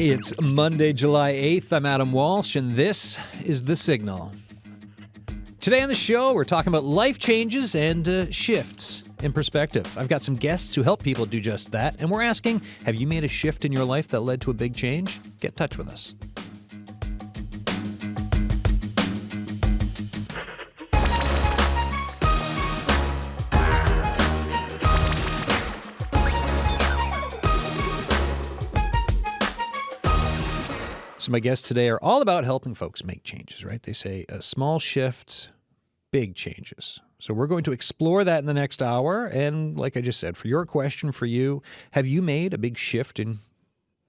It's Monday, July 8th. I'm Adam Walsh, and this is The Signal. Today on the show, we're talking about life changes and shifts in perspective. I've got some guests who help people do just that, and we're asking, have you made a shift in your life that led to a big change? Get in touch with us. So my guests today are all about helping folks make changes, right? They say small shifts, big changes. So we're going to explore that in the next hour. And like I just said, for your question for you, have you made a big shift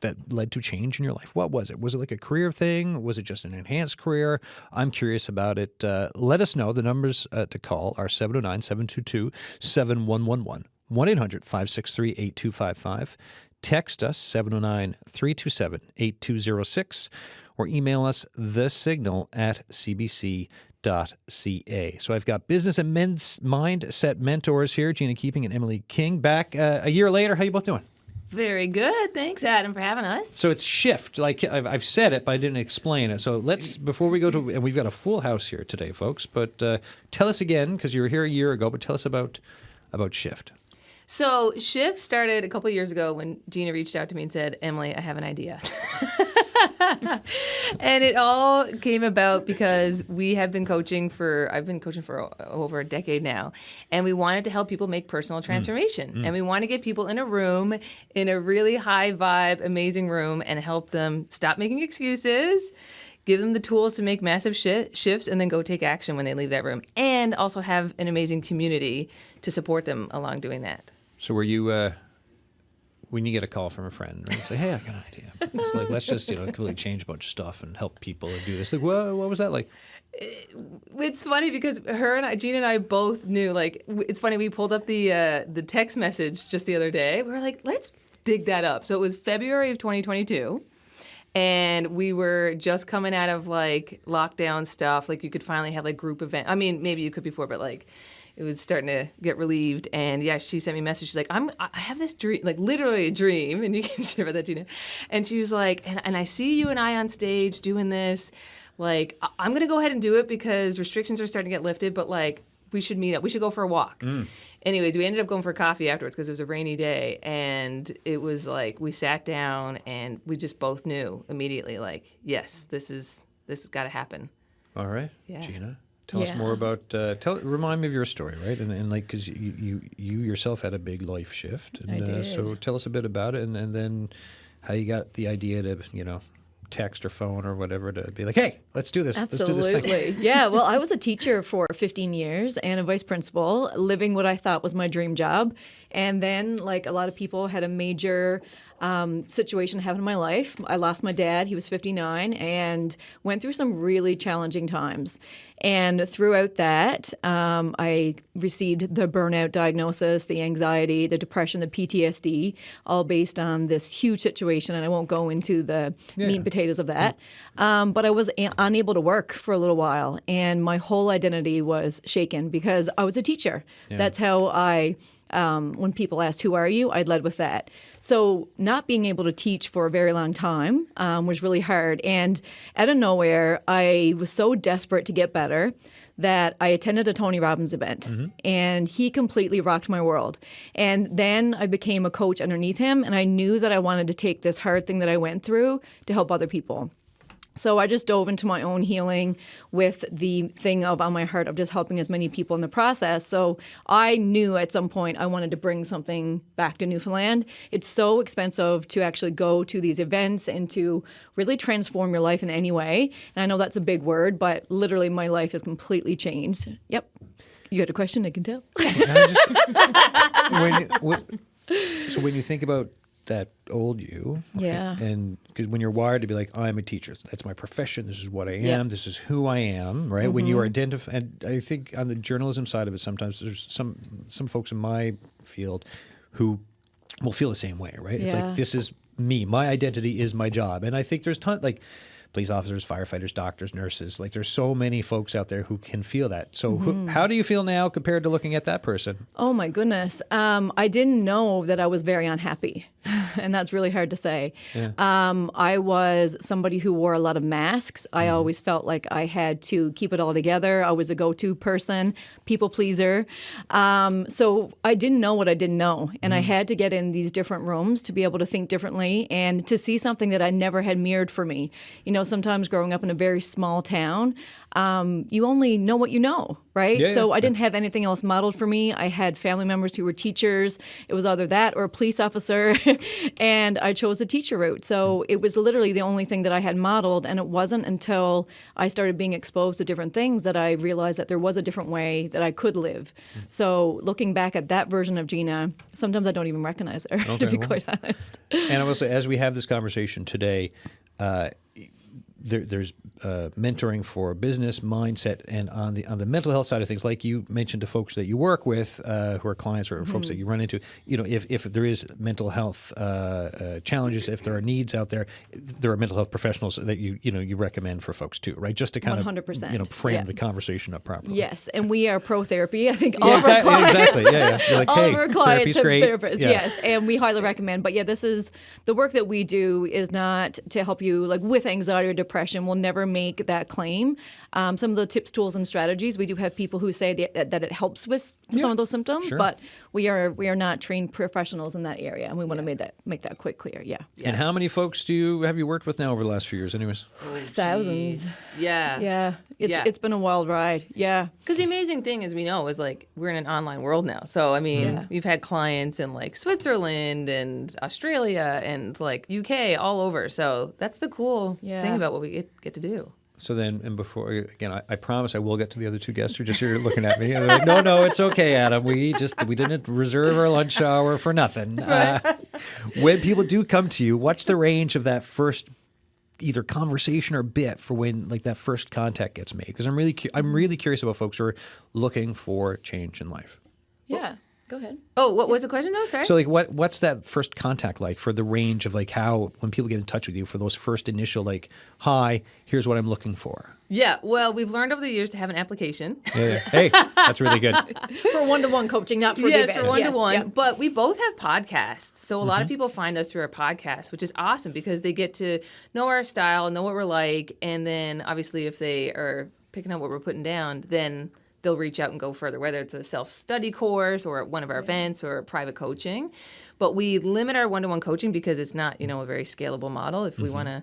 that led to change in your life? What was it? Was it like a career thing? Was it just an enhanced career? I'm curious about it. Let us know. The numbers to call are 709-722-7111, 1-800-563-8255. Text us, 709-327-8206, or email us thesignal@cbc.ca. So I've got business and mindset mentors here, Gina Keeping and Emily King, back a year later. How you both doing? Very good. Thanks, Adam, for having us. So it's shift. Like I've said it, but I didn't explain it. So before we go to, and we've got a full house here today, folks, but tell us again, because you were here a year ago, but tell us about shift. So Shift started a couple of years ago when Gina reached out to me and said, Emily, I have an idea. And it all came about because I've been coaching for over a decade now, and we wanted to help people make personal transformation. And we want to get people in a room, in a really high vibe, amazing room, and help them stop making excuses, give them the tools to make massive shifts, and then go take action when they leave that room, and also have an amazing community to support them along doing that. So were you, when you get a call from a friend and say, hey, I got an idea. It's like, let's just, completely change a bunch of stuff and help people do this. Like, what was that like? It's funny because Gina and I both knew, like, it's funny, we pulled up the text message just the other day. We were like, let's dig that up. So it was February of 2022. And we were just coming out of, like, lockdown stuff. Like, you could finally have, like, group event. I mean, maybe you could before, but, like, it was starting to get relieved. And, yeah, she sent me a message. She's like, I have this dream, like, literally a dream. And you can share about that, Gina. And she was like, and I see you and I on stage doing this. Like, I'm going to go ahead and do it because restrictions are starting to get lifted. But, like, we should meet up. We should go for a walk. Anyways, we ended up going for coffee afterwards because it was a rainy day. And it was like we sat down and we just both knew immediately, like, yes, this has got to happen. All right. Yeah. Gina, tell us more about, remind me of your story, right? And like, because you yourself had a big life shift. And, I did. So tell us a bit about it and then how you got the idea to, text or phone or whatever to be like, hey, let's do this. Absolutely. Let's do this thing. Yeah, well, I was a teacher for 15 years and a vice principal, living what I thought was my dream job. And then, like a lot of people, had a major situation happen in my life. I lost my dad. He was 59 and went through some really challenging times. And throughout that, I received the burnout diagnosis, the anxiety, the depression, the PTSD, all based on this huge situation. And I won't go into the meat and potatoes of that. But I was unable to work for a little while. And my whole identity was shaken because I was a teacher. Yeah. That's how when people asked, who are you? I'd led with that. So not being able to teach for a very long time was really hard. And out of nowhere, I was so desperate to get better that I attended a Tony Robbins event. And he completely rocked my world. And then I became a coach underneath him. And I knew that I wanted to take this hard thing that I went through to help other people. So I just dove into my own healing with the thing on my heart of just helping as many people in the process. So I knew at some point I wanted to bring something back to Newfoundland. It's so expensive to actually go to these events and to really transform your life in any way. And I know that's a big word, but literally my life has completely changed. Yep. You got a question? I can tell. So when you think about that old you, yeah, and because when you're wired to be like, I'm a teacher, that's my profession, this is what I am, this is who I am, right? When you identify, and I think on the journalism side of it, sometimes there's some folks in my field who will feel the same way, right? It's like, this is me, my identity is my job, and I think there's like police officers, firefighters, doctors, nurses. Like there's so many folks out there who can feel that. So how do you feel now compared to looking at that person? Oh my goodness. I didn't know that I was very unhappy. and that's really hard to say. Yeah. I was somebody who wore a lot of masks. I always felt like I had to keep it all together. I was a go-to person, people pleaser. So I didn't know what I didn't know, and I had to get in these different rooms to be able to think differently and to see something that I never had mirrored for me. You know, sometimes growing up in a very small town, you only know what you know, right? Yeah, so yeah. I didn't have anything else modeled for me. I had family members who were teachers. It was either that or a police officer, and I chose the teacher route. So it was literally the only thing that I had modeled, and it wasn't until I started being exposed to different things that I realized that there was a different way that I could live. So looking back at that version of Gina, sometimes I don't even recognize her, to be quite honest. And I will say, as we have this conversation today, there's mentoring for business mindset, and on the mental health side of things, like you mentioned to folks that you work with, who are clients or folks that you run into, you know, if there is mental health challenges, if there are needs out there, there are mental health professionals that you recommend for folks too, right? Just to kind 100%. of frame the conversation up properly. Yes, and we are pro therapy. I think all Yeah, of our clients, exactly. Yeah. You're like, all hey, of our clients therapy's have great. therapists. Yeah. Yes, and we highly recommend. But yeah, this is the work that we do is not to help you like with anxiety or depression. We'll never make that claim. Some of the tips, tools, and strategies, we do have people who say that it helps with some of those symptoms, Sure. but we are not trained professionals in that area, and we want to make that quite clear. Yeah, And how many folks have you worked with now over the last few years, anyways? thousands. Yeah. Yeah, Yeah. it's been a wild ride. Yeah. Because the amazing thing, as we know, is like we're in an online world now. So I mean, we've had clients in like Switzerland and Australia and like UK, all over. So that's the cool thing about what we get to do. So then, and before, again, I promise I will get to the other two guests who just here looking at me. And they're like, no, it's okay, Adam. We didn't reserve our lunch hour for nothing. When people do come to you, what's the range of that first either conversation or bit for when like that first contact gets made? Because I'm really curious about folks who are looking for change in life. Yeah. Go ahead. Oh, what was the question though? Sorry. So like what's that first contact like for the range of like how when people get in touch with you for those first initial like, hi, here's what I'm looking for. Yeah. Well, we've learned over the years to have an application. Yeah. Hey, that's really good. For one-to-one coaching, not for Yes, event. for one-to-one. Yes, But we both have podcasts. So a lot of people find us through our podcast, which is awesome because they get to know our style, know what we're like. And then obviously if they are picking up what we're putting down, then they'll reach out and go further, whether it's a self-study course or one of our events or private coaching. But we limit our one-to-one coaching because it's not, a very scalable model. If we want to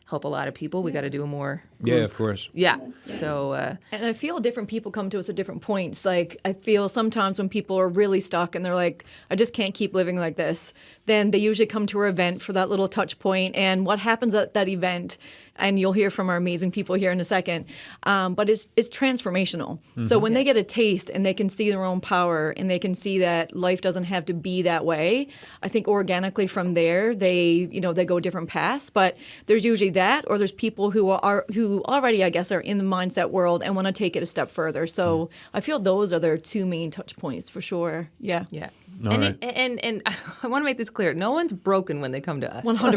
help a lot of people, we got to do a more group. Yeah, of course. Yeah. So And I feel different people come to us at different points. Like, I feel sometimes when people are really stuck and they're like, I just can't keep living like this, then they usually come to our event for that little touch point. And what happens at that event, and you'll hear from our amazing people here in a second, but it's transformational. So when they get a taste and they can see their own power and they can see that life doesn't have to be that way, I think organically from there, they go different paths. But there's usually that, or there's people who already, I guess, are in the mindset world and want to take it a step further. So I feel those are their two main touch points for sure. Yeah. yeah. All right. And I want to make this clear. No one's broken when they come to us. 100%.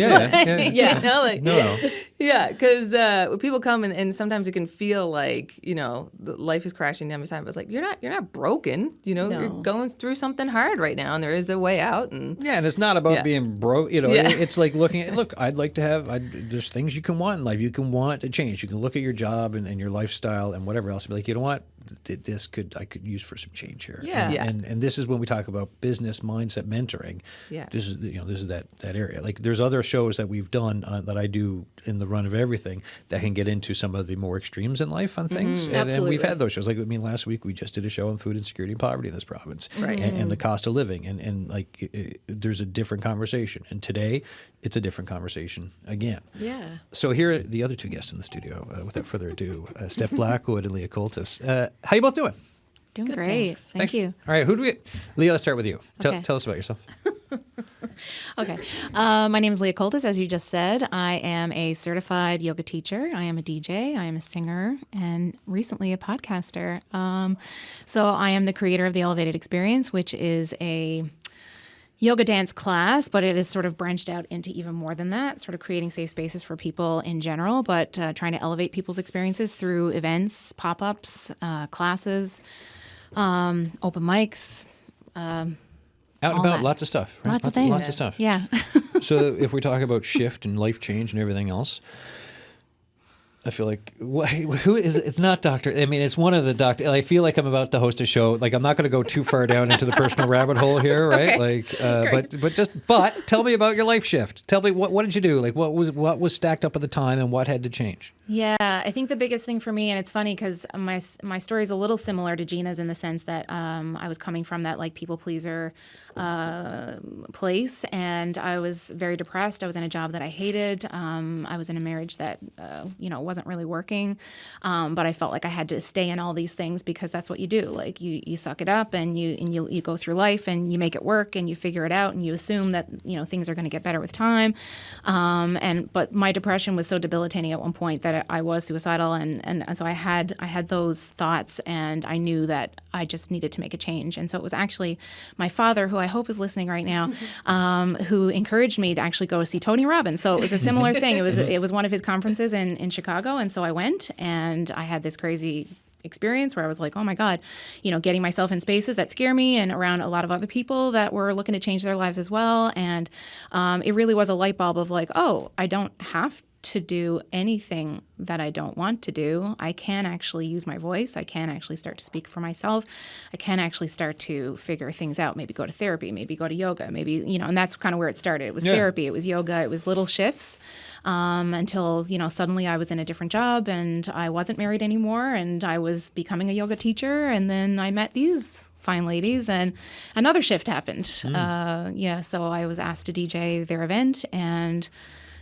Yeah. Yeah. No. Yeah, because when people come and sometimes it can feel like life is crashing down beside. But it's like you're not broken. You're going through something hard right now, and there is a way out. And Yeah, and it's not about being broke. Yeah. It's like I'd like to have. There's things you can want in life. You can want to change. You can look at your job and your lifestyle and whatever else and be like, you know what, I could use for some change here. Yeah. Yeah. And this is when we talk about business mindset mentoring. Yeah. This is that area. Like there's other shows that we've done that I do in the run of everything that can get into some of the more extremes in life on things. And Absolutely. we've had those shows. Like last week we just did a show on food insecurity and poverty in this province, Right. and the cost of living, and like there's a different conversation. And today it's a different conversation again. Yeah. So here are the other two guests in the studio. Without further ado, Steph Blackwood and Leah Coltis. How you both doing? Doing great. Thank you. All right, Leah, let's start with you. Okay. Tell us about yourself. Okay. My name is Leah Coltis, as you just said. I am a certified yoga teacher. I am a DJ. I am a singer and recently a podcaster. So I am the creator of the Elevated Experience, which is a yoga dance class, but it is sort of branched out into even more than that, sort of creating safe spaces for people in general, but trying to elevate people's experiences through events, pop-ups, classes, open mics, Out and all about, that. lots of stuff. Right? Lots of things. Lots of stuff. Yeah. So if we talk about shift and life change and everything else, I feel like who is it? It's not Doctor. I mean, it's one of the doctor. I feel like I'm about to host a show. Like I'm not going to go too far down into the personal rabbit hole here, right? Okay. Like, but tell me about your life shift. Tell me what did you do? Like what was stacked up at the time and what had to change? Yeah, I think the biggest thing for me, and it's funny because my story is a little similar to Gina's in the sense that I was coming from that like people pleaser place, and I was very depressed. I was in a job that I hated. I was in a marriage that wasn't really working, but I felt like I had to stay in all these things because that's what you do. Like you suck it up and you go through life and you make it work and you figure it out and you assume that things are going to get better with time. But my depression was so debilitating at one point that I was suicidal, and so I had those thoughts, and I knew that I just needed to make a change. And so it was actually my father, who I hope is listening right now, who encouraged me to actually go to see Tony Robbins. So it was a similar thing. It was one of his conferences in Chicago, and so I went, and I had this crazy experience where I was like, oh my God, getting myself in spaces that scare me and around a lot of other people that were looking to change their lives as well. And it really was a light bulb of like, oh, I don't have to do anything that I don't want to do. I can actually use my voice. I can actually start to speak for myself. I can actually start to figure things out, maybe go to therapy, maybe go to yoga, maybe, and that's kind of where it started. It was therapy, it was yoga, it was little shifts until, suddenly I was in a different job and I wasn't married anymore and I was becoming a yoga teacher. And then I met these fine ladies and another shift happened. So I was asked to DJ their event, and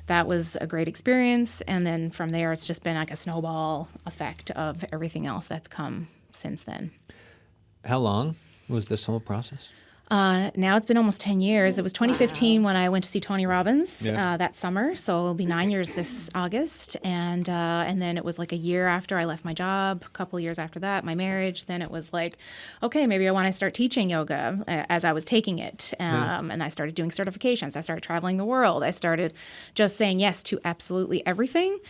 that was a great experience. And then from there, it's just been like a snowball effect of everything else that's come since then. How long was this whole process? Now it's been almost 10 years. It was 2015 when I went to see Tony Robbins that summer. So it'll be 9 years this August. And then it was like a year after I left my job, a couple of years after that, my marriage. Then it was like, okay, maybe I want to start teaching yoga as I was taking it. And I started doing certifications. I started traveling the world. I started just saying yes to absolutely everything.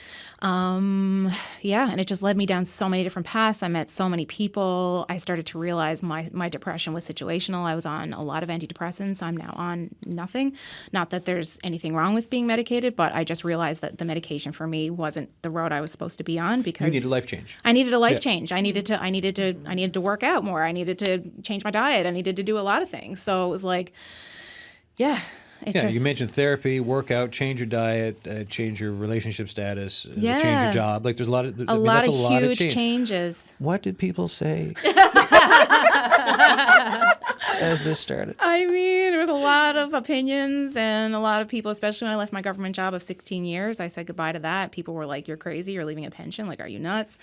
And it just led me down so many different paths. I met so many people. I started to realize my depression was situational. I was on a lot of antidepressants. I'm now on nothing. Not that there's anything wrong with being medicated, but I just realized that the medication for me wasn't the road I was supposed to be on because You needed a life change. I needed a life change. I needed to work out more. I needed to change my diet. I needed to do a lot of things. So it was like, you mentioned therapy, workout, change your diet, change your relationship status, change your job. Like there's a lot of huge changes. What did people say as this started? I mean, there was a lot of opinions and a lot of people, especially when I left my government job of 16 years. I said goodbye to that. People were like, "You're crazy. You're leaving a pension. Like, are you nuts?"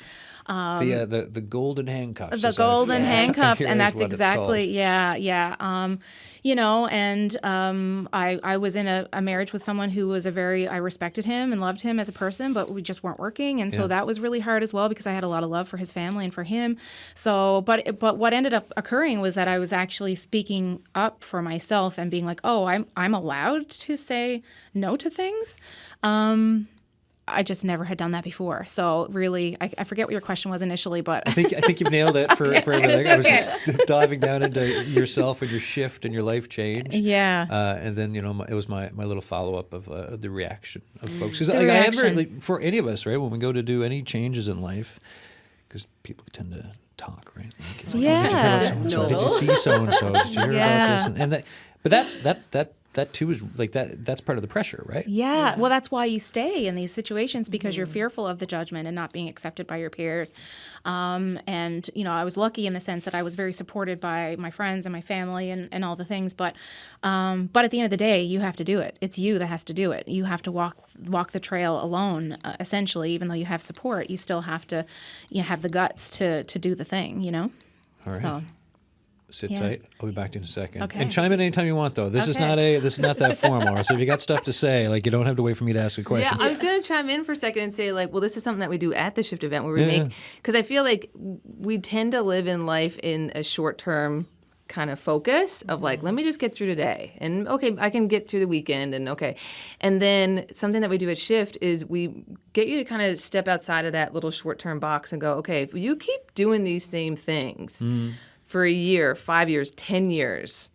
The golden handcuffs. The golden handcuffs, and that's exactly I was in a marriage with someone who was I respected him and loved him as a person, but we just weren't working, and so that was really hard as well because I had a lot of love for his family and for him. So, but what ended up occurring was that I was actually speaking up for myself and being like, oh, I'm allowed to say no to things. I just never had done that before. So really, I forget what your question was initially, but I think you've nailed it for the thing. I was just diving down into yourself and your shift and your life change. Yeah. And then it was my little follow up of the reaction of folks. Because for any of us, right, when we go to do any changes in life, because people tend to talk, right? Like, it's like, oh, did you see so and so? Did you hear about this? But that too is like that's part of the pressure, right? Yeah. Well, that's why you stay in these situations because you're fearful of the judgment and not being accepted by your peers. And I was lucky in the sense that I was very supported by my friends and my family and all the things. But at the end of the day, you have to do it. It's you that has to do it. You have to walk the trail alone, essentially. Even though you have support, you still have to have the guts to do the thing. All right. So. Sit tight. I'll be back to you in a second. Okay. And chime in anytime you want, though. This is not that formal. So if you got stuff to say, like, you don't have to wait for me to ask a question. Yeah, I was going to chime in for a second and say, like, well, this is something that we do at the Shift event where we make, because I feel like we tend to live in life in a short-term kind of focus of like, let me just get through today. And okay, I can get through the weekend and okay. And then something that we do at Shift is we get you to kind of step outside of that little short-term box and go, okay, if you keep doing these same things, for a year, 5 years, 10 years,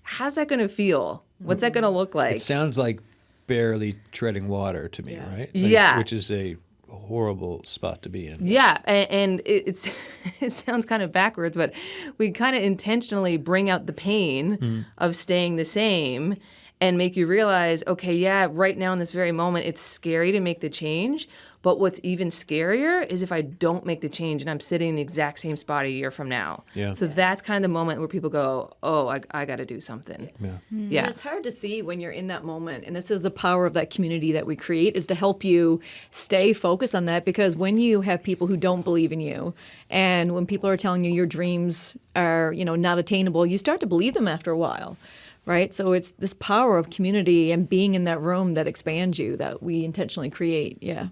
how's that going to feel? What's that going to look like? It sounds like barely treading water to me, right? Yeah. Which is a horrible spot to be in. Yeah, and it's it sounds kind of backwards, but we kind of intentionally bring out the pain of staying the same and make you realize, okay, yeah, right now in this very moment, it's scary to make the change. But what's even scarier is if I don't make the change and I'm sitting in the exact same spot a year from now. Yeah. So that's kind of the moment where people go, oh, I got to do something. Yeah. Yeah. And it's hard to see when you're in that moment. And this is the power of that community that we create, is to help you stay focused on that. Because when you have people who don't believe in you, and when people are telling you your dreams are, not attainable, you start to believe them after a while. Right? So it's this power of community and being in that room that expands you that we intentionally create. Yeah.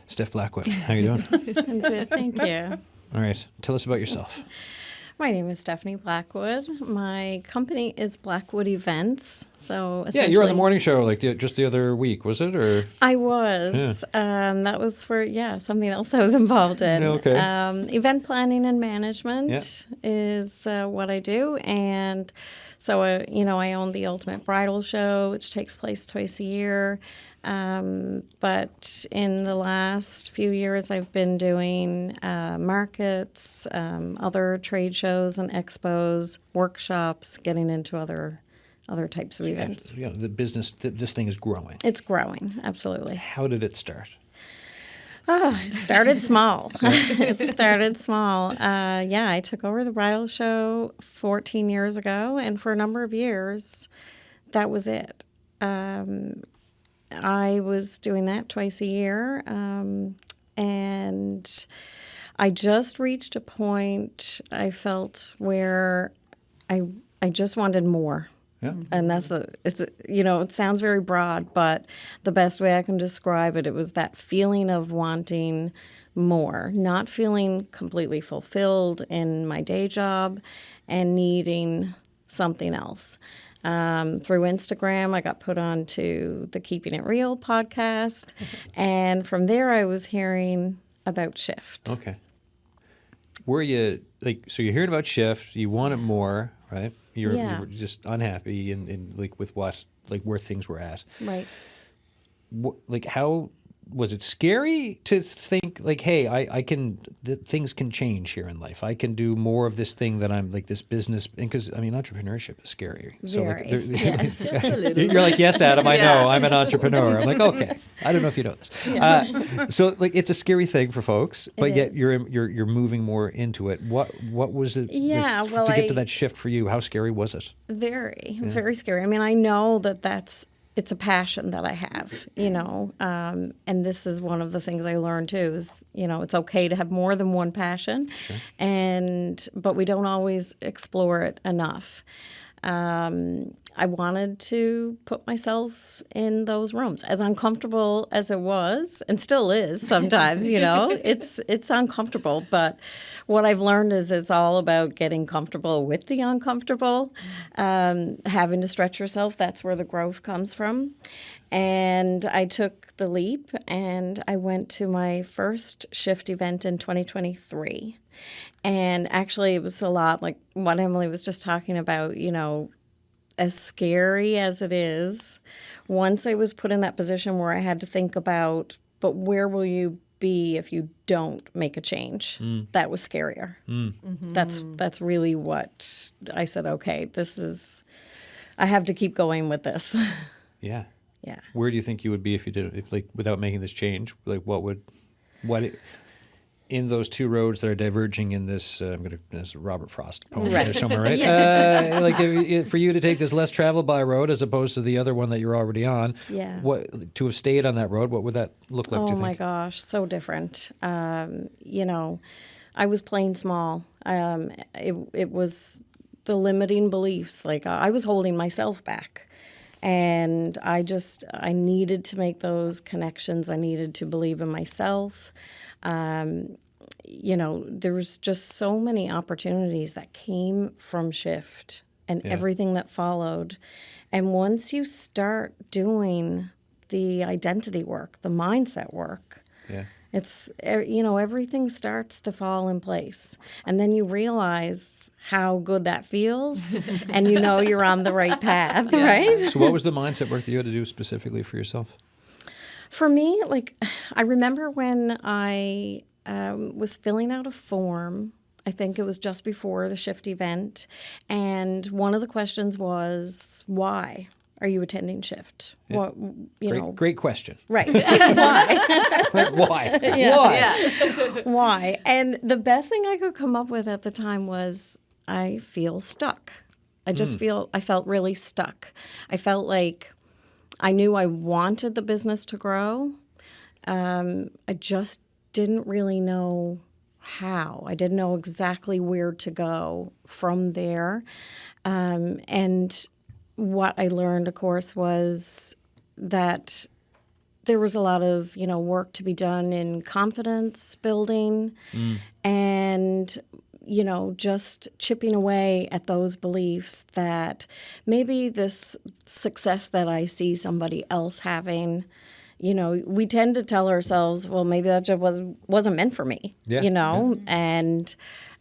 Steph Blackwood, how you doing? I'm good, thank you. All right. Tell us about yourself. My name is Stephanie Blackwood. My company is Blackwood Events. So Yeah, you were on the essentially- morning show just the other week, was it? Or I was. That was for something else I was involved in. Okay. Event planning and management Yeah. is what I do, and so I own the Ultimate Bridal Show, which takes place twice a year. But in the last few years, I've been doing markets, other trade shows and expos, workshops, getting into other types of events. the business, this thing is growing. It's growing, absolutely. How did it start? It started small. It started small. I took over the bridal show 14 years ago, and for a number of years, that was it. I was doing that twice a year, and I just reached a point I felt where I just wanted more. Yeah. And it sounds very broad, but the best way I can describe it, it was that feeling of wanting more, not feeling completely fulfilled in my day job and needing something else. Through Instagram, I got put on to the Keeping It Real podcast. And from there, I was hearing about Shift. Okay. Were you so you're hearing about Shift, you wanted more, right? You were just unhappy and with where things were at. Right. How was it scary to think hey, things can change here in life. I can do more of this thing that I'm this business, because entrepreneurship is scary. Very. Yes, just a little. You're like, yes, Adam, I Yeah. know, I'm an entrepreneur. I'm like, okay, I don't know if you know this. So it's a scary thing for folks, but yet is. you're moving more into it. What was it? Yeah, well, to get to that shift for you, how scary was it? Very, very scary. I know it's a passion that I have, and this is one of the things I learned too is, it's okay to have more than one passion, but we don't always explore it enough. I wanted to put myself in those rooms, as uncomfortable as it was, and still is sometimes. It's uncomfortable. But what I've learned is it's all about getting comfortable with the uncomfortable, having to stretch yourself. That's where the growth comes from. And I took the leap, and I went to my first Shift event in 2023. And actually, it was a lot like what Emily was just talking about, as scary as it is, once I was put in that position where I had to think about, but where will you be if you don't make a change? That was scarier. Mm-hmm. That's really what I said, okay, I have to keep going with this. Yeah. Yeah. Where do you think you would be if you did without making this change? In those two roads that are diverging in this, this Robert Frost poem there somewhere, right? For you to take this less traveled by road as opposed to the other one that you're already on, to have stayed on that road, what would that look like? Oh do you my think? gosh, so different. I was playing small. It was the limiting beliefs. I was holding myself back. And I needed to make those connections. I needed to believe in myself. There was just so many opportunities that came from Shift and everything that followed. And once you start doing the identity work, the mindset work, It's, everything starts to fall in place. And then you realize how good that feels, and you're on the right path, right? So what was the mindset work that you had to do specifically for yourself? For me, I remember when I was filling out a form. I think it was just before the shift event. And one of the questions was, why are you attending shift? Yeah. What, Great question. Right. Just why? Why? Yeah. Why? Yeah. Why? And the best thing I could come up with at the time was, I feel stuck. I felt really stuck. I felt like I knew I wanted the business to grow. I just didn't really know how. I didn't know exactly where to go from there. And what I learned, of course, was that there was a lot of, work to be done in confidence building and, just chipping away at those beliefs that maybe this success that I see somebody else having, we tend to tell ourselves, well, maybe that just wasn't meant for me, and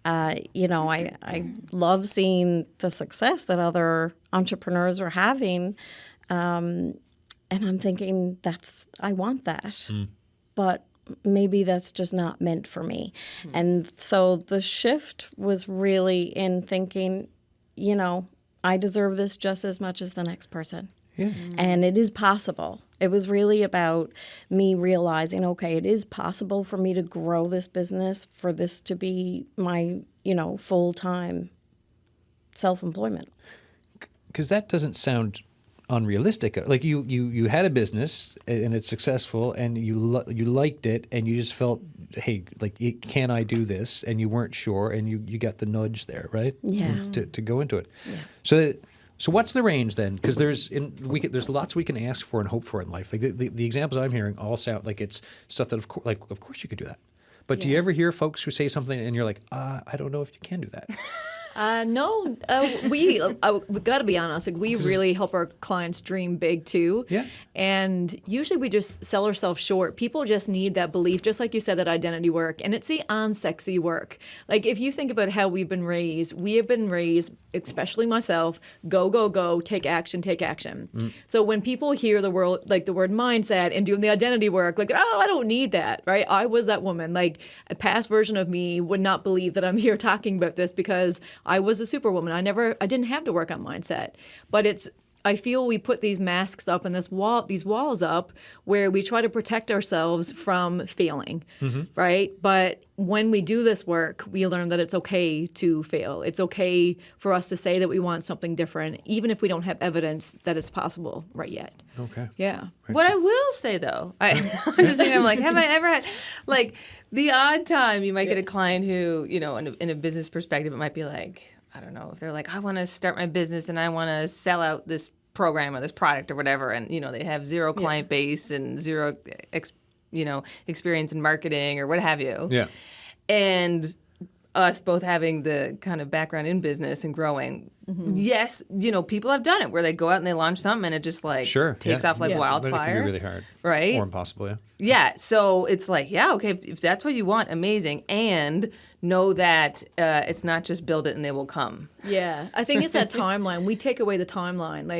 I love seeing the success that other entrepreneurs are having, and I'm thinking I want that, but maybe that's just not meant for me. And so the shift was really in thinking, I deserve this just as much as the next person. Yeah. And it is possible. It was really about me realizing, okay, it is possible for me to grow this business, for this to be my, full-time self-employment. Because that doesn't sound unrealistic. Like you had a business and it's successful and you liked it and you just felt, hey, can I do this? And you weren't sure and you got the nudge there, right? Yeah. To go into it. Yeah. So what's the range then? Because there's lots we can ask for and hope for in life. Like the examples I'm hearing all sound like it's stuff that of course you could do that. But do you ever hear folks who say something and you're like, I don't know if you can do that? No, we got to be honest. We really help our clients dream big too. Yeah. And usually we just sell ourselves short. People just need that belief, just like you said, that identity work, and it's the unsexy work. If you think about how we have been raised, especially myself, go, go, go, take action, take action. So when people hear the word mindset and doing the identity work, I don't need that, right? I was that woman. A past version of me would not believe that I'm here talking about this because I was a superwoman. I didn't have to work on mindset. But I feel we put these masks up and these walls up where we try to protect ourselves from failing, right? But when we do this work, we learn that it's okay to fail. It's okay for us to say that we want something different, even if we don't have evidence that it's possible right yet. Okay. Yeah. What I will say though, I'm just thinking, have I ever had the odd time you might get a client who, in a business perspective, it might be I don't know, if they're I want to start my business and I want to sell out this program or this product or whatever, and they have zero client base and zero experience in marketing or what have you. Yeah. And us both having the kind of background in business and growing. Yes, people have done it where they go out and they launch something and it just takes off like wildfire. But it can be really hard. Right? Or impossible, yeah. Yeah. So it's okay, if that's what you want, amazing. And know that it's not just build it and they will come. Yeah. I think it's that timeline. We take away the timeline.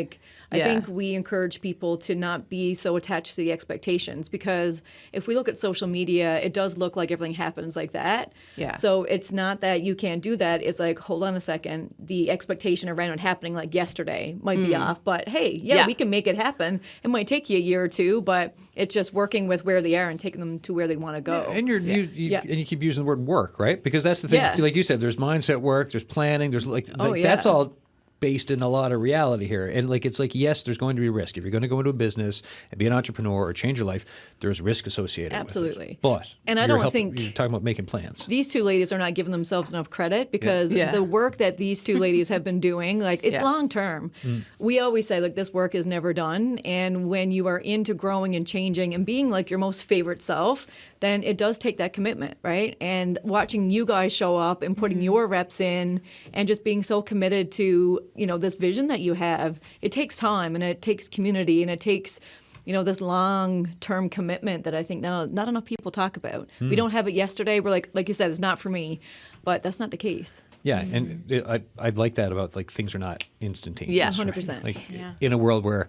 I think we encourage people to not be so attached to the expectations, because if we look at social media, it does look like everything happens like that. Yeah. So it's not that you can't do that. It's hold on a second. The expectation around it happening yesterday might be off, but hey, we can make it happen. It might take you a year or two, but it's just working with where they are and taking them to where they want to go. Yeah, and you keep using the word work, right? Because that's the thing. Yeah. Like you said, there's mindset work, there's planning, there's that's all based in a lot of reality here. And yes, there's going to be risk. If you're going to go into a business and be an entrepreneur or change your life, there's risk associated Absolutely. with it. But and I don't think you're talking about making plans. These two ladies are not giving themselves enough credit, because the work that these two ladies have been doing, it's long term. We always say this work is never done, and when you are into growing and changing and being your most favorite self, then it does take that commitment, right? And watching you guys show up and putting your reps in and just being so committed to this vision that you have, it takes time and it takes community and it takes this long-term commitment that I think not enough people talk about. We don't have it yesterday. We're like you said, it's not for me, but that's not the case. Yeah, and I'd like that about like things are not instantaneous. Yeah, 100%. Like Yeah. in a world where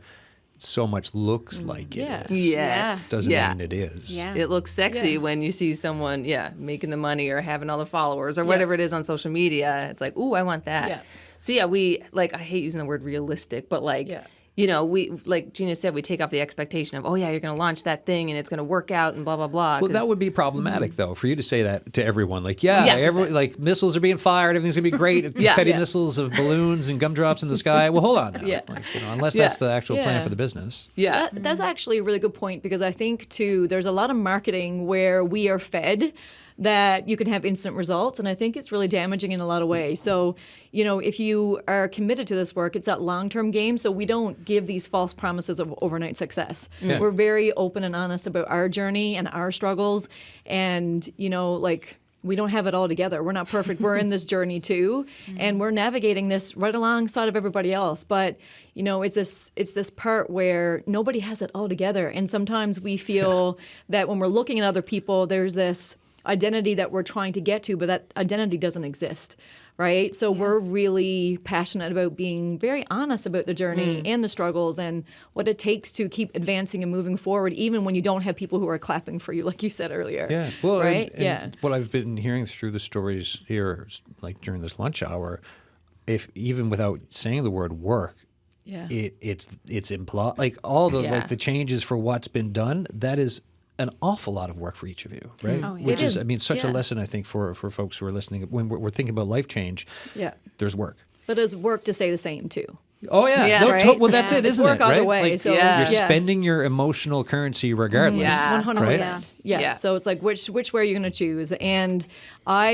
so much looks like Yeah. it is, Yes. doesn't yeah. mean it is. Yeah. It looks sexy Yeah. when you see someone, making the money or having all the followers or whatever it is on social media. It's like, ooh, I want that. Yeah. So I hate using the word realistic, but Yeah. we, like Gina said, we take off the expectation of, you're going to launch that thing and it's going to work out and blah, blah, blah. Well, that 'cause- would be problematic, though, for you to say that to everyone. Like, like missiles are being fired, everything's gonna be great. Confetti missiles of balloons and gumdrops in the sky. Well, hold on now. Yeah. Like, unless that's the actual plan Yeah. for the business. Yeah. That's actually a really good point because I think, too, there's a lot of marketing where we are fed that you can have instant results, and I think it's really damaging in a lot of ways. So, if you are committed to this work, it's that long-term game, so we don't give these false promises of overnight success. Yeah. We're very open and honest about our journey and our struggles, and, we don't have it all together. We're not perfect. We're in this journey too, and we're navigating this right alongside of everybody else. But it's this part where nobody has it all together, and sometimes we feel that when we're looking at other people, there's this identity that we're trying to get to, but that identity doesn't exist. Right? So we're really passionate about being very honest about the journey and the struggles and what it takes to keep advancing and moving forward, even when you don't have people who are clapping for you, like you said earlier. Yeah. Well, right? and what I've been hearing through the stories here, like during this lunch hour, if even without saying the word work, it's implied, like all the like the changes for what's been done, that is an awful lot of work for each of you, right? Oh, yeah. Which It is, is. I mean, such a Yeah. lesson, I think, for folks who are listening. When we're thinking about life change, Yeah. there's work. But it's work to stay the same too. Oh, yeah. Yeah. No, Right? well, that's Yeah. it, It's isn't work it? either Right? way, Like, so- Yeah. you're Yeah. spending your emotional currency regardless. Yeah. 100%. Yeah. Yeah. So it's like which way are you going to choose? And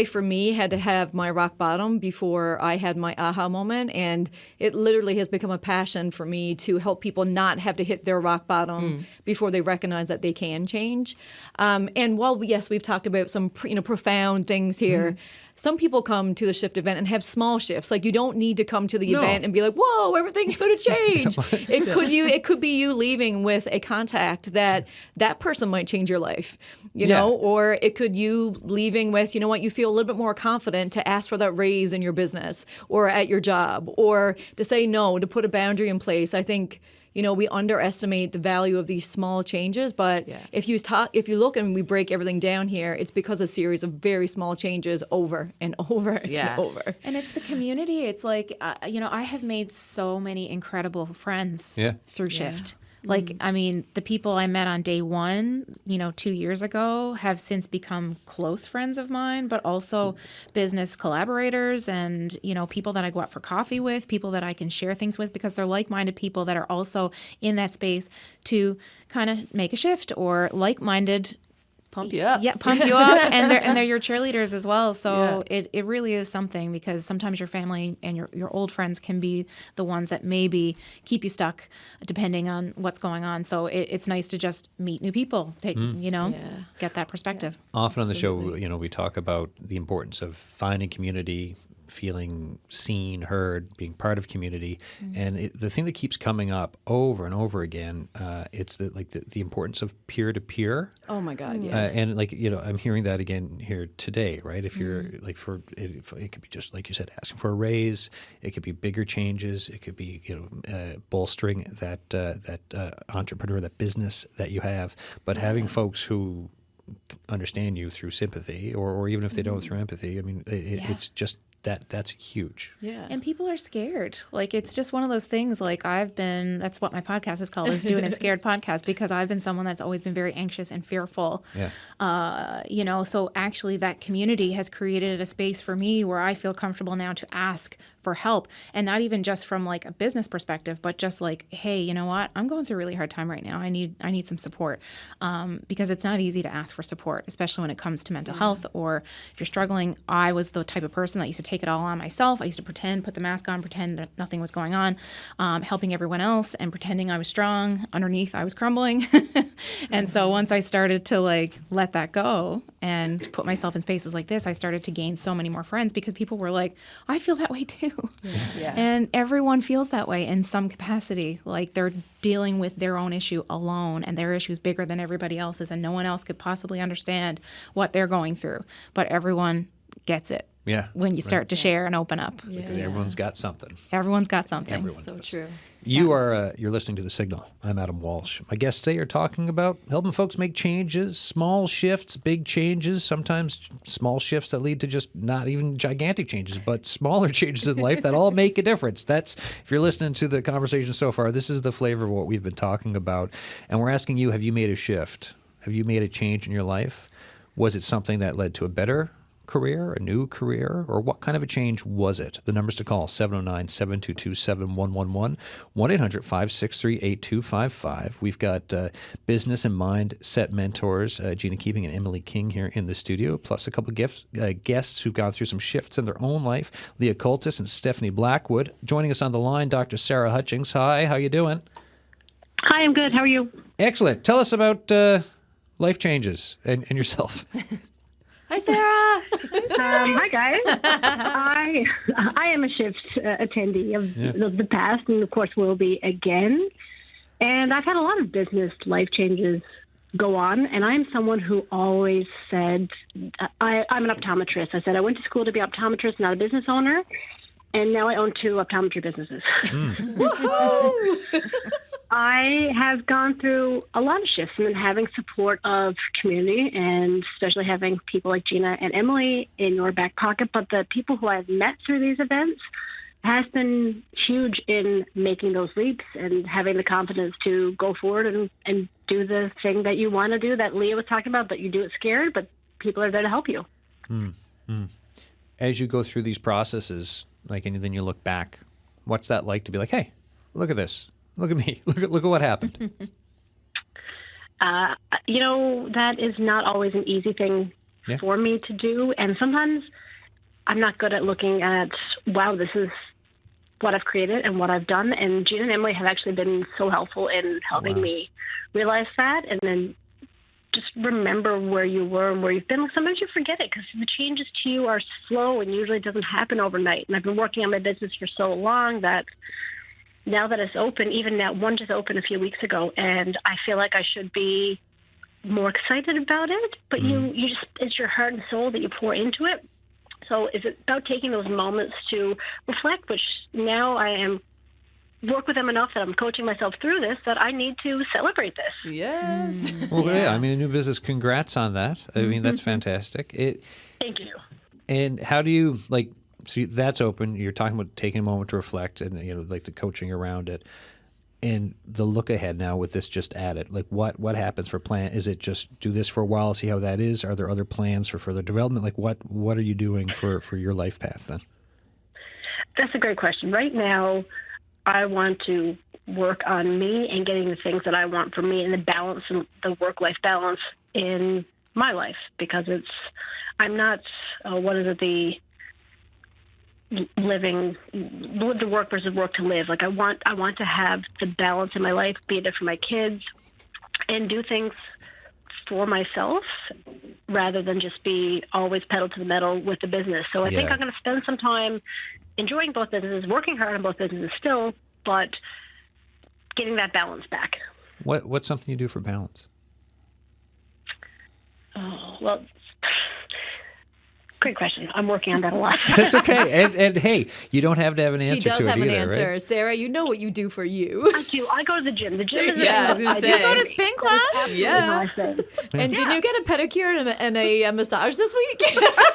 for me, had to have my rock bottom before I had my aha moment, and it literally has become a passion for me to help people not have to hit their rock bottom before they recognize that they can change. And while we've talked about some profound things here. Some people come to the shift event and have small shifts. Like you don't need to come to the event and be like, "Whoa, everything's going to change." It could be you leaving with a contact that person might change your life, you know, or it could you leaving with, you know what, you feel a little bit more confident to ask for that raise in your business or at your job, or to say no, to put a boundary in place. I think we underestimate the value of these small changes, but if you look and we break everything down here, it's because a series of very small changes over and over and over. And it's the community. It's like, I have made so many incredible friends through Shift. Like, I mean, the people I met on day one, 2 years ago have since become close friends of mine, but also business collaborators and, people that I go out for coffee with, people that I can share things with because they're like-minded people that are also in that space to kind of make a shift, or like-minded Pump you up. Yeah, pump you up, and they're your cheerleaders as well. So it really is something, because sometimes your family and your old friends can be the ones that maybe keep you stuck, depending on what's going on. So it's nice to just meet new people, get that perspective. Often on the show, we talk about the importance of finding community, feeling seen, heard, being part of community, and the thing that keeps coming up over and over again, it's the importance of peer to peer. Oh my God, yeah. And I'm hearing that again here today, right? If you're it could be just like you said, asking for a raise. It could be bigger changes. It could be bolstering that entrepreneur, that business that you have. But having folks who understand you through sympathy, or even if they don't through empathy, I mean, it's just. That's huge. Yeah. And people are scared. Like, it's just one of those things. Like, that's what my podcast is called, is Doing It Scared Podcast, because I've been someone that's always been very anxious and fearful. Yeah. So actually that community has created a space for me where I feel comfortable now to ask for help, and not even just from like a business perspective, but just like, hey, you know what? I'm going through a really hard time right now. I need some support, because it's not easy to ask for support, especially when it comes to mental health, or if you're struggling. I was the type of person that used to take it all on myself. I used to put the mask on, pretend that nothing was going on, helping everyone else and pretending I was strong. Underneath, I was crumbling. And so once I started to like let that go and put myself in spaces like this, I started to gain so many more friends because people were like, I feel that way too. Yeah. And everyone feels that way in some capacity. Like they're dealing with their own issue alone, and their issue is bigger than everybody else's, and no one else could possibly understand what they're going through. But everyone gets it. Yeah. When you start to share and open up. Because everyone's got something. Everyone's got something. Everyone So does. true. You're listening to The Signal. I'm Adam Walsh. My guests today are talking about helping folks make changes, small shifts, big changes, sometimes small shifts that lead to just not even gigantic changes, but smaller changes in life that all make a difference. That's, if you're listening to the conversation so far, this is the flavor of what we've been talking about. And we're asking you, have you made a shift? Have you made a change in your life? Was it something that led to a better career, a new career, or what kind of a change was it? The numbers to call, 709-722-7111, 1-800-563-8255. We've got business and mindset mentors, Gina Keeping and Emily King here in the studio, plus a couple of guests who've gone through some shifts in their own life, Leah Cultus and Stephanie Blackwood. Joining us on the line, Dr. Sarah Hutchings. Hi, how you doing? Hi, I'm good. How are you? Excellent. Tell us about life changes and yourself. Hi, Sarah. Hi, guys. I am a shift attendee of the past, and of course will be again. And I've had a lot of business life changes go on, and I'm someone who always said, I'm an optometrist. I said I went to school to be an optometrist, not a business owner, and now I own 2 optometry businesses. I have gone through a lot of shifts, and then having support of community, and especially having people like Gina and Emily in your back pocket. But the people who I've met through these events has been huge in making those leaps and having the confidence to go forward and do the thing that you want to do, that Leah was talking about, but you do it scared, but people are there to help you. As you go through these processes, and then you look back, what's that like to be like, hey, look at this. Look at me. Look at what happened. That is not always an easy thing for me to do. And sometimes I'm not good at looking at, wow, this is what I've created and what I've done. And Gina and Emily have actually been so helpful in helping me realize that, and then just remember where you were and where you've been. Sometimes you forget it because the changes to you are slow and usually doesn't happen overnight. And I've been working on my business for so long that now that it's open, even now, one just opened a few weeks ago, and I feel like I should be more excited about it. But you just, it's your heart and soul that you pour into it. So it's about taking those moments to reflect, which now I am work with them enough that I'm coaching myself through this, that I need to celebrate this. Yes. Well, yeah. I mean, a new business, congrats on that. I mean, that's fantastic. Thank you. And how do you, so that's open. You're talking about taking a moment to reflect and, the coaching around it. And the look ahead now with this just added, what happens for plan? Is it just do this for a while, see how that is? Are there other plans for further development? What are you doing for your life path then? That's a great question. Right now, I want to work on me and getting the things that I want for me and the balance and the work-life balance in my life, because I'm not, the live to work versus work to live. I want to have the balance in my life, be there for my kids, and do things for myself rather than just be always pedal to the metal with the business. So I think I'm going to spend some time enjoying both businesses, working hard on both businesses still, but getting that balance back. What's something you do for balance? Oh, well, great question. I'm working on that a lot. That's okay. And hey, you don't have to have an answer to it either. She does have an answer. Right? Sarah, you know what you do for you. I do. I go to the gym. The gym is I was gonna say. You go to spin class? Yeah. And did you get a pedicure and a massage this week?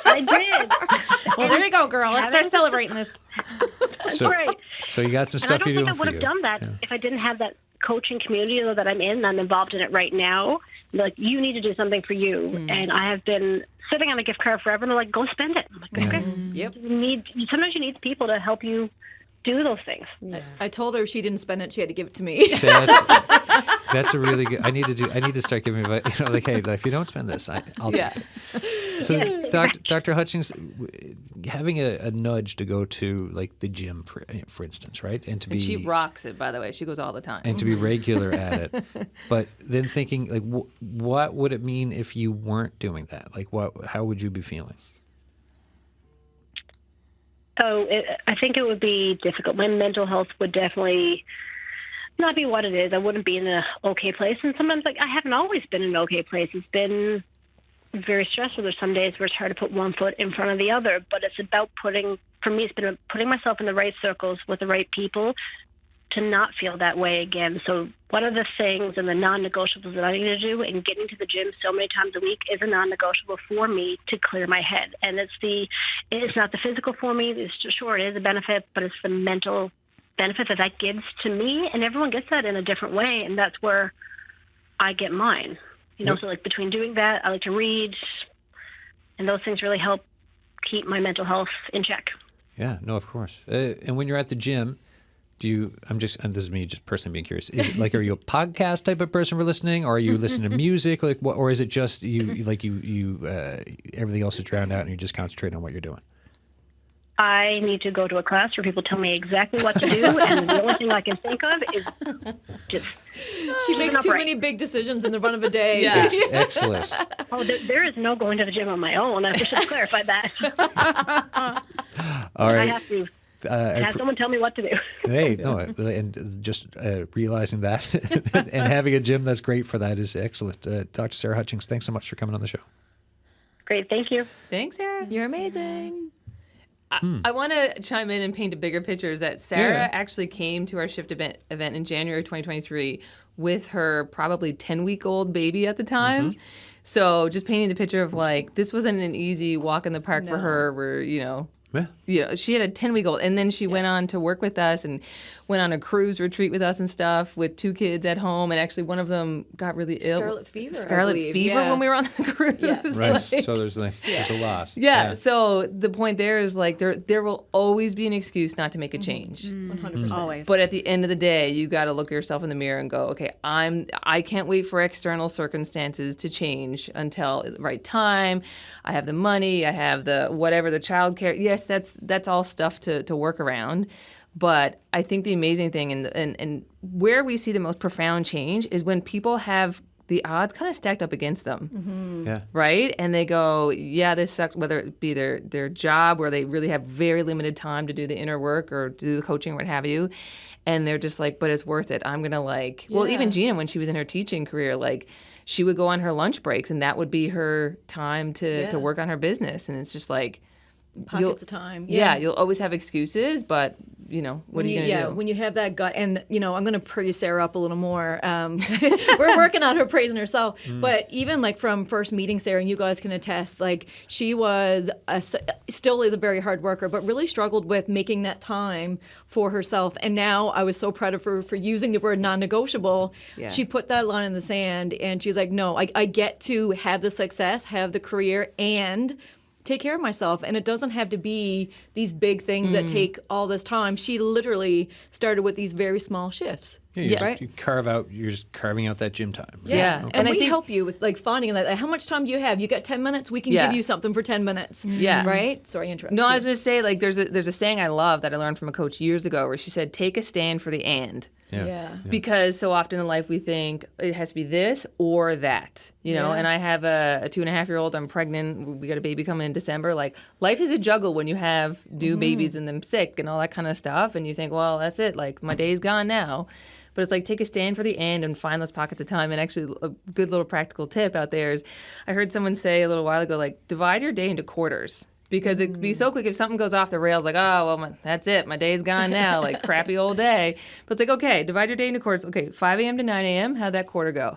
I did. Well, there you go, girl. Let's start celebrating this. Great. So you got some stuff you do. I don't think I would have done that if I didn't have that coaching community that I'm in. I'm involved in it right now. Like, you need to do something for you. And I have been sitting on a gift card forever, and they're like, go spend it. I'm like, okay. Yep. Sometimes you need people to help you do those things. Yeah. I told her if she didn't spend it, she had to give it to me. That's a really good. I need to start giving advice. Hey, if you don't spend this, I'll take it. So, Dr. Hutchings, having a nudge to go to like the gym, for instance, right? And to be, she rocks it, by the way. She goes all the time. and to be regular at it. But then thinking, like, what would it mean if you weren't doing that? Like, how would you be feeling? Oh, I think it would be difficult. My mental health would definitely not be what it is. I wouldn't be in an okay place. And sometimes, like, I haven't always been in an okay place. It's been very stressful. There's some days where it's hard to put one foot in front of the other. But it's about for me, it's been putting myself in the right circles with the right people to not feel that way again. So one of the things and the non-negotiables that I need to do, and getting to the gym so many times a week is a non-negotiable for me to clear my head. And it's not the physical for me. It is a benefit, but it's the mental benefit that gives to me. And everyone gets that in a different way. And that's where I get mine. So like between doing that, I like to read, and those things really help keep my mental health in check. Yeah, no, of course. And when you're at the gym, and this is me just personally being curious, is it like, are you a podcast type of person for listening, or are you listening to music, like what, or is it just you everything else is drowned out and you just concentrate on what you're doing? I need to go to a class where people tell me exactly what to do, and the only thing I can think of is just. She makes too many big decisions in the run of a day. Yeah. Excellent. Oh, there is no going to the gym on my own. I should clarify that. All right. I have to have someone tell me what to do. Hey, no, and just realizing that and having a gym that's great for that is excellent. Dr. Sarah Hutchings, thanks so much for coming on the show. Great, thank you. Thanks, Sarah. You're amazing. I want to chime in and paint a bigger picture. Is that Sarah actually came to our shift event in January 2023 with her probably 10-week-old baby at the time. Mm-hmm. So just painting the picture of like, this wasn't an easy walk in the park for her where, she had a 10-week-old, and then she went on to work with us and went on a cruise retreat with us and stuff with 2 kids at home. And actually one of them got really ill. Scarlet fever when we were on the cruise. Yeah. Right. So there's a lot. Yeah. So the point there is like there will always be an excuse not to make a change. 100%. Always. But at the end of the day, you got to look yourself in the mirror and go, okay, I can't wait for external circumstances to change until the right time. I have the money, I have the whatever, the childcare. Yes, that's all stuff to work around. But I think the amazing thing and where we see the most profound change is when people have the odds kind of stacked up against them. Mm-hmm. Yeah. Right? And they go, yeah, this sucks, whether it be their job where they really have very limited time to do the inner work or do the coaching or what have you. And they're just like, but it's worth it. I'm going to well, even Gina, when she was in her teaching career, she would go on her lunch breaks and that would be her time to work on her business. And it's just like, Pockets of time. Yeah, you'll always have excuses, but what are you going to do? When you have that gut, and I'm going to praise Sarah up a little more. We're working on her praising herself, but even from first meeting Sarah, and you guys can attest, she was still is a very hard worker, but really struggled with making that time for herself. And now I was so proud of her for using the word non-negotiable. Yeah. She put that line in the sand, and she's like, no, I get to have the success, have the career, and take care of myself. And it doesn't have to be these big things that take all this time. She literally started with these very small shifts. Yeah, you're just carving out that gym time. Right? Yeah. And we help you with finding that. How much time do you have? You got 10 minutes? We can give you something for 10 minutes. Yeah. Right? Sorry, I interrupted. No, I was going to say, there's a saying I love that I learned from a coach years ago where she said, take a stand for the and. Yeah. Because so often in life we think it has to be this or that, and I have a 2.5-year-old, I'm pregnant, we got a baby coming in December. Life is a juggle when you have new babies and them sick and all that kind of stuff. And you think, well, that's it. My day's gone now. But it's take a stand for the end and find those pockets of time. And actually a good little practical tip out there is I heard someone say a little while ago, divide your day into quarters. Because it'd be so quick if something goes off the rails, that's it. My day's gone now, crappy old day. But it's okay, divide your day into quarters. Okay, 5 a.m. to 9 a.m., how'd that quarter go?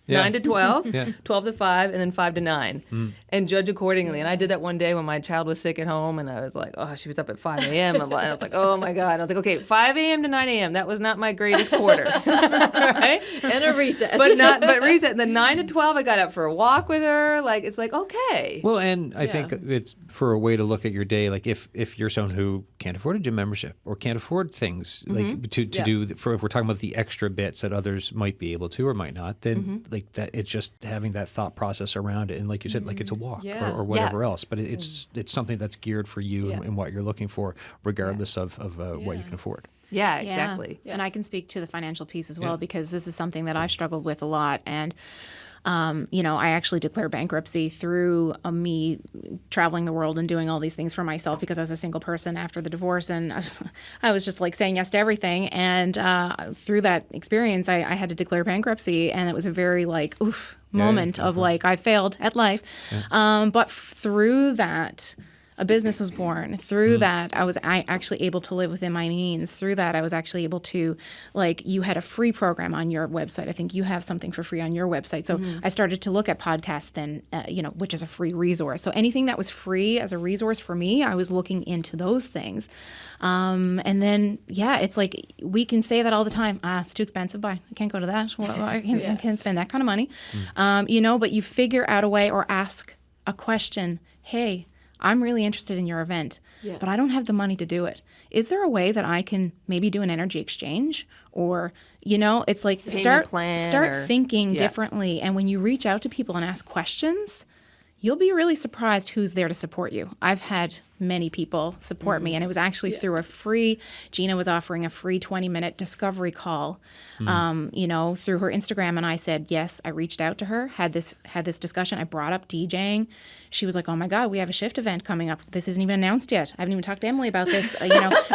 9 to 12, 12 to 5, and then 5 to 9. And judge accordingly. And I did that one day when my child was sick at home, and I was like, she was up at 5 a.m. And I was like, oh, my God. And I was like, okay, 5 a.m. to 9 a.m., that was not my greatest quarter. Right? And a recess. But reset. The 9 to 12, I got up for a walk with her. It's okay. Well, and I think it's for a way to look at your day, if you're someone who can't afford a gym membership or can't afford things to do, if we're talking about the extra bits that others might be able to or might not, then like that. It's just having that thought process around it, and like you said, like it's a walk Yeah. or whatever else. But it's something that's geared for you Yeah. and what you're looking for, regardless of what you can afford. Yeah, Yeah. exactly. And I can speak to the financial piece as well because this is something that I've struggled with a lot. And, I actually declared bankruptcy through me traveling the world and doing all these things for myself because I was a single person after the divorce. And I was just like saying yes to everything. And through that experience, I had to declare bankruptcy. And it was a very like, oof moment of like, I failed at life. But through that, a business was born. Through that, I actually able to live within my means. Through that, I was actually able to, like, you had a free program on your website. I think you have something for free on your website. So I started to look at podcasts then, which is a free resource. So anything that was free as a resource for me, I was looking into those things. And then, it's like we can say that all the time. It's too expensive. Bye. I can't go to that. Well, I can't spend that kind of money. But you figure out a way or ask a question. Hey, I'm really interested in your event, but I don't have the money to do it. Is there a way that I can maybe do an energy exchange? Or, it's like start thinking differently. And when you reach out to people and ask questions, you'll be really surprised who's there to support you. I've had many people support me, and it was actually through Gina was offering a free 20-minute discovery call, through her Instagram, and I said yes. I reached out to her, had this discussion. I brought up DJing. She was like, "Oh my God, we have a shift event coming up. This isn't even announced yet. I haven't even talked to Emily about this."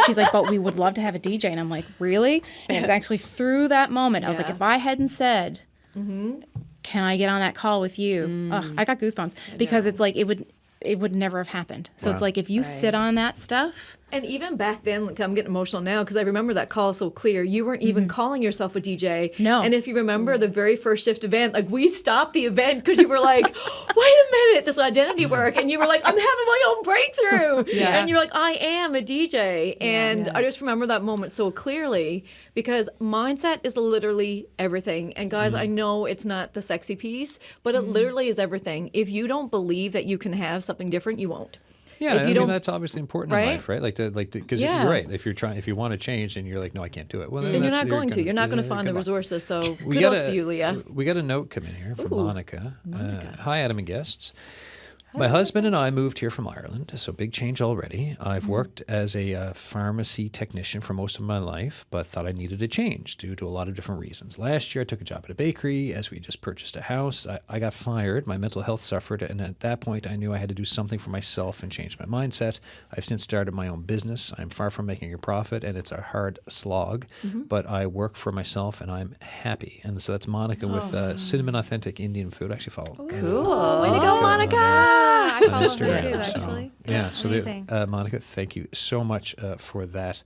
She's like, "But we would love to have a DJ," and I'm like, "Really?" And it was actually through that moment. I was like, if I hadn't said, "Can I get on that call with you?" I got goosebumps because it's like it would never have happened. So it's like if you sit on that stuff. And even back then, like, I'm getting emotional now because I remember that call so clear. You weren't even calling yourself a DJ. No. And if you remember the very first shift event, like we stopped the event because you were like, wait a minute, this identity work. And you were like, I'm having my own breakthrough. And you're like, I am a DJ. And I just remember that moment so clearly because mindset is literally everything. And guys, I know it's not the sexy piece, but it literally is everything. If you don't believe that you can have something different, you won't. Yeah, I mean, that's obviously important in life, right? Because you're right. If you want to change and you're like, no, I can't do it. Well, then you're not going to. You're not going to find the resources. So kudos to you, Leah. We got a note come in here from Monica. Hi, Adam and guests. My husband and I moved here from Ireland, so big change already. I've worked as a pharmacy technician for most of my life, but thought I needed a change due to a lot of different reasons. Last year, I took a job at a bakery as we just purchased a house. I got fired. My mental health suffered, and at that point, I knew I had to do something for myself and change my mindset. I've since started my own business. I'm far from making a profit, and it's a hard slog, but I work for myself, and I'm happy. And so that's Monica with Cinnamon Authentic Indian Food. I actually follow. Cool. Way to go, Monica. I follow her Instagram. too, So, actually. so amazing. Monica, thank you so much for that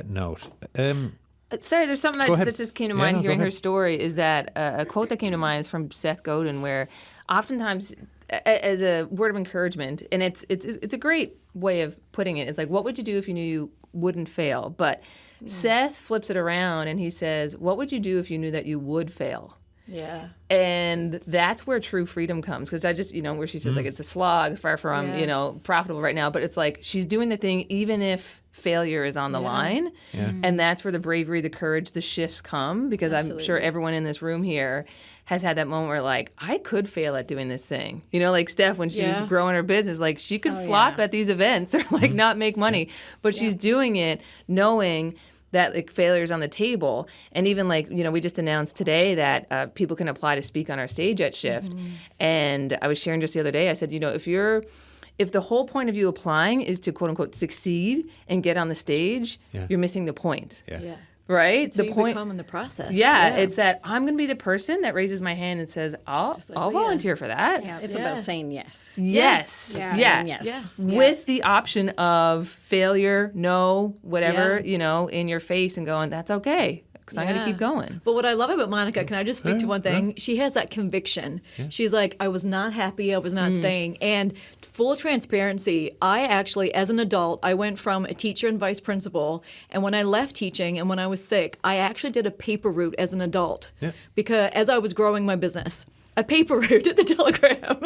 note. Sorry, there's something Go ahead. that just came to Yeah, mind no, go hearing her ahead. story is that a quote that came to mind is from Seth Godin, where oftentimes as a word of encouragement, and it's a great way of putting it. It's like, what would you do if you knew you wouldn't fail? But Seth flips it around and he says, what would you do if you knew that you would fail? Yeah. And that's where true freedom comes. Because I just, where she says, like, it's a slog, far from, profitable right now. But it's like she's doing the thing even if failure is on the line. Yeah. And that's where the bravery, the courage, the shifts come. Because I'm sure everyone in this room here has had that moment where, like, I could fail at doing this thing. Like Steph, when she was growing her business, like, she could flop at these events or, like, not make money. But she's doing it knowing that, like, failure's on the table. And even, like, we just announced today that people can apply to speak on our stage at Shift. And I was sharing just the other day, I said, if the whole point of you applying is to, quote unquote, succeed and get on the stage, you're missing the point. Yeah. Right? So the you point become in the process. Yeah, it's that I'm going to be the person that raises my hand and says, I'll Leah. volunteer for that. Yeah. It's about saying yes. Yes. Yeah. Yeah. Yes. With the option of failure, no, whatever, in your face and going, that's okay, because I'm going to keep going. But what I love about Monica, can I just speak to one thing? She has that conviction. She's like, I was not happy, I was not staying. And full transparency, I actually, as an adult, I went from a teacher and vice principal, and when I left teaching and when I was sick, I actually did a paper route as an adult. Because as I was growing my business, a paper route at the Telegram.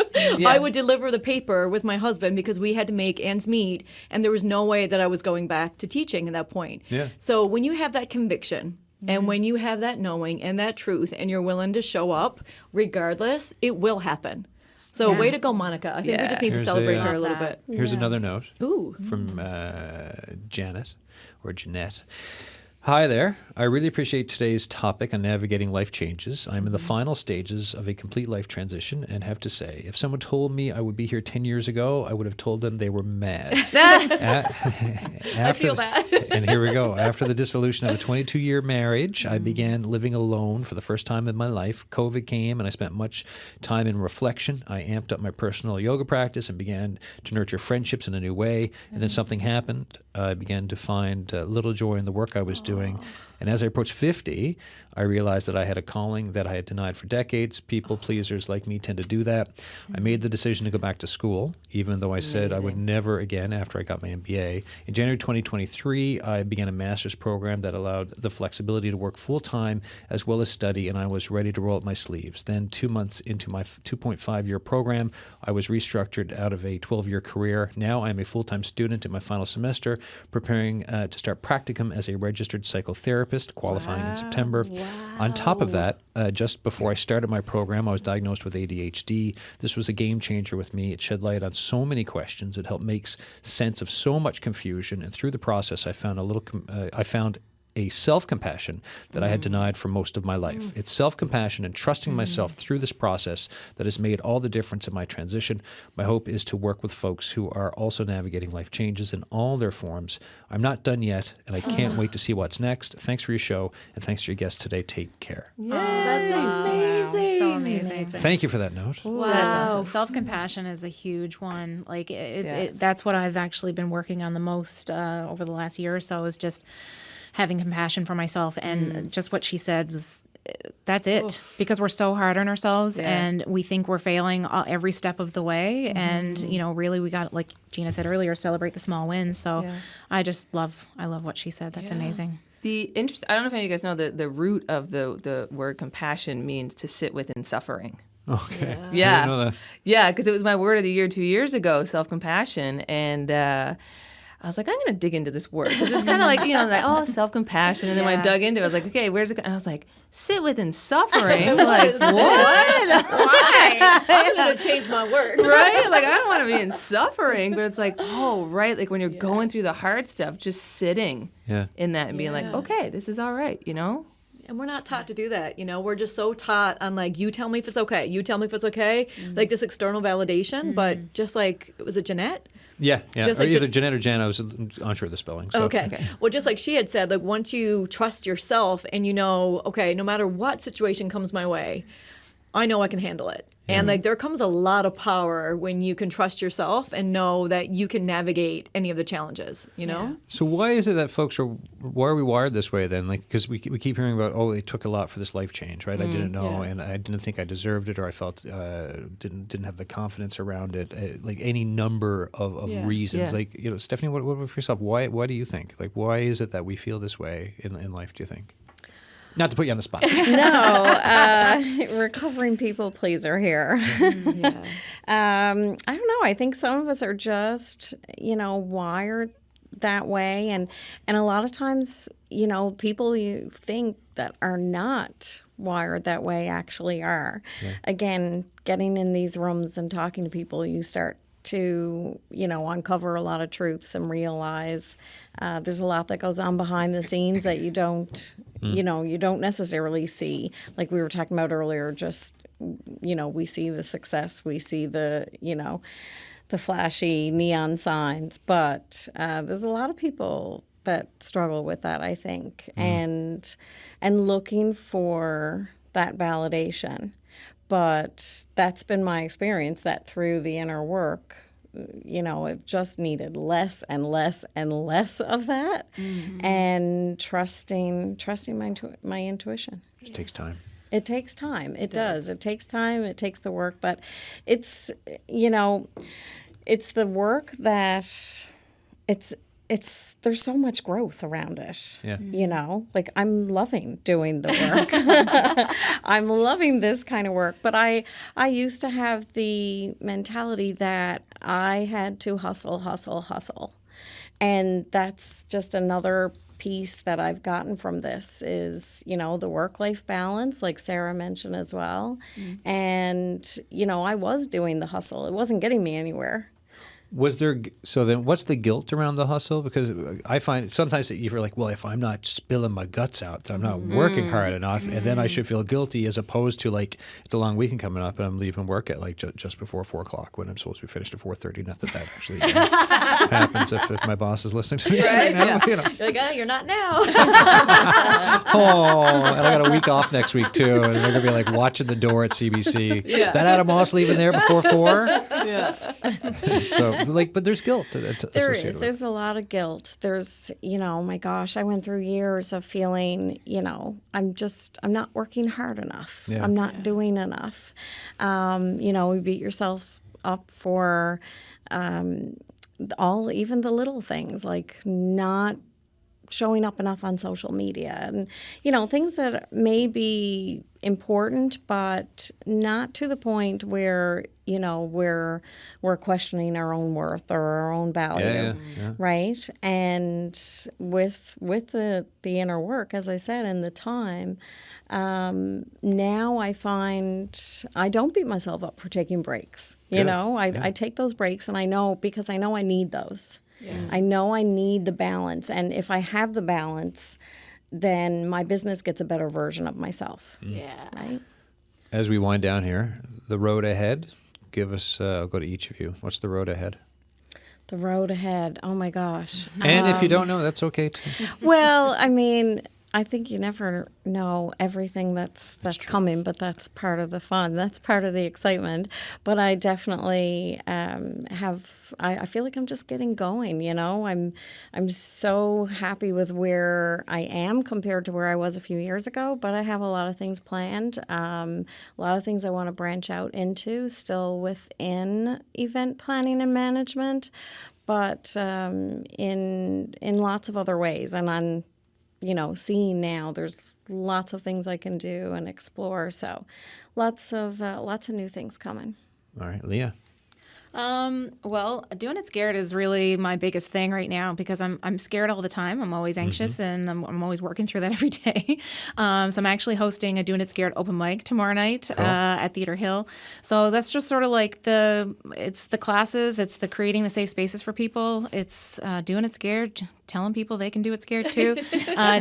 I would deliver the paper with my husband because we had to make ends meet, and there was no way that I was going back to teaching at that point. Yeah. So when you have that conviction, And when you have that knowing and that truth and you're willing to show up regardless, it will happen. So way to go, Monica. I think we just need to Here's celebrate a, her a little bit. Here's another note Ooh. from Janet or Jeanette. Hi there. I really appreciate today's topic on navigating life changes. I'm in the final stages of a complete life transition and have to say, if someone told me I would be here 10 years ago, I would have told them they were mad. I feel that. And here we go. After the dissolution of a 22-year marriage, I began living alone for the first time in my life. COVID came and I spent much time in reflection. I amped up my personal yoga practice and began to nurture friendships in a new way. And then something happened. I began to find little joy in the work I was doing. And as I approached 50, I realized that I had a calling that I had denied for decades. People pleasers like me tend to do that. I made the decision to go back to school, even though I said I would never again after I got my MBA. In January 2023, I began a master's program that allowed the flexibility to work full-time as well as study, and I was ready to roll up my sleeves. Then 2 months into my 2.5-year program, I was restructured out of a 12-year career. Now I'm a full-time student in my final semester, preparing to start practicum as a registered psychotherapist, qualifying in September. On top of that, just before I started my program, I was diagnosed with ADHD. This was a game changer with me. It shed light on so many questions. It helped make sense of so much confusion. And through the process, I found a self-compassion that I had denied for most of my life. It's self-compassion and trusting myself through this process that has made all the difference in my transition. My hope is to work with folks who are also navigating life changes in all their forms. I'm not done yet, and I can't wait to see what's next. Thanks for your show, and thanks to your guests today. Take care. That's amazing. So amazing. Thank you for that note. Wow. Self-compassion is a huge one. Like that's what I've actually been working on the most over the last year or so, is just having compassion for myself. And just what she said was, that's it. Because we're so hard on ourselves and we think we're failing every step of the way. And, really we got, like Gina said earlier, celebrate the small wins. So I love what she said. That's amazing. I don't know if any of you guys know the root of the word compassion means to sit within suffering. Okay. Yeah. I didn't know that. Yeah, because it was my word of the year 2 years ago, self-compassion. And I was like, I'm going to dig into this word. Because it's kind of like, self-compassion. And then when I dug into it, I was like, okay, where's it? And I was like, sit within suffering. Like, what? Why? I'm going to change my word. Right? Like, I don't want to be in suffering. But it's like, oh, right. Like when you're going through the hard stuff, just sitting in that and being like, okay, this is all right, And we're not taught to do that, We're just so taught on like, you tell me if it's okay. You tell me if it's okay. Like this external validation. But just like, was it Jeanette? Yeah. Just Or like either Jeanette or Jan. I was unsure of the spelling. So. Okay. Well, just like she had said, like once you trust yourself and okay, no matter what situation comes my way, I know I can handle it. And like there comes a lot of power when you can trust yourself and know that you can navigate any of the challenges, So why is it that why are we wired this way then? Like, because we keep hearing about, it took a lot for this life change, right? I didn't know, and I didn't think I deserved it, or I felt didn't have the confidence around it. Like any number of reasons. Yeah. Like, Stephanie, what about for yourself? Why do you think? Like, why is it that we feel this way in life, do you think? Not to put you on the spot. Recovering people pleaser here. I don't know. I think some of us are just, wired that way. And a lot of times, people you think that are not wired that way actually are. Yeah. Again, getting in these rooms and talking to people, you start to, uncover a lot of truths and realize there's a lot that goes on behind the scenes that you don't, you don't necessarily see. Like we were talking about earlier, just, we see the success, we see the, the flashy neon signs, but there's a lot of people that struggle with that, I think, and looking for that validation. But that's been my experience, that through the inner work, it just needed less and less and less of that, and trusting my intuition. It just takes time. It takes time. It does. It takes time. It takes the work, but it's it's the work that there's so much growth around it. Yeah. Like I'm loving doing the work. I'm loving this kind of work. But I used to have the mentality that I had to hustle. And that's just another piece that I've gotten from this is, the work-life balance, like Sarah mentioned as well. And, I was doing the hustle. It wasn't getting me anywhere. Was there, so then what's the guilt around the hustle? Because I find sometimes that you're like, well, if I'm not spilling my guts out, then I'm not working hard enough, and then I should feel guilty, as opposed to like, it's a long weekend coming up and I'm leaving work at like just before 4 o'clock when I'm supposed to be finished at 4:30. Not that actually happens if my boss is listening to me right now. You're like, you're not now. Oh, and I got a week off next week too, and they're gonna be like watching the door at CBC. Is that Adam Walsh leaving there before 4? Yeah. So, but there's guilt. There is. There's a lot of guilt. There's, oh my gosh, I went through years of feeling, I'm not working hard enough. Yeah. I'm not doing enough. You beat yourselves up for even the little things, like not showing up enough on social media and, things that may be important, but not to the point where, we're questioning our own worth or our own value, right? And with the inner work, as I said, and the time, now I find I don't beat myself up for taking breaks. I take those breaks, and I know I need those. Yeah. I know I need the balance, and if I have the balance, then my business gets a better version of myself. Yeah. Right? As we wind down here, the road ahead, give us, I'll go to each of you. What's the road ahead? The road ahead. Oh, my gosh. And if you don't know, that's okay, too. Well, I think you never know everything that's coming, but that's part of the fun. That's part of the excitement. But I definitely I feel like I'm just getting going, I'm so happy with where I am compared to where I was a few years ago, but I have a lot of things planned, a lot of things I want to branch out into, still within event planning and management, but in lots of other ways. And on seeing now, there's lots of things I can do and explore. So, lots of new things coming. All right, Leah. Well, doing it scared is really my biggest thing right now, because I'm scared all the time. I'm always anxious, and I'm always working through that every day. So I'm actually hosting a Doing It Scared open mic tomorrow night at Theatre Hill. So that's just sort of like it's the classes, it's the creating the safe spaces for people. It's doing it scared, telling people they can do it scared too,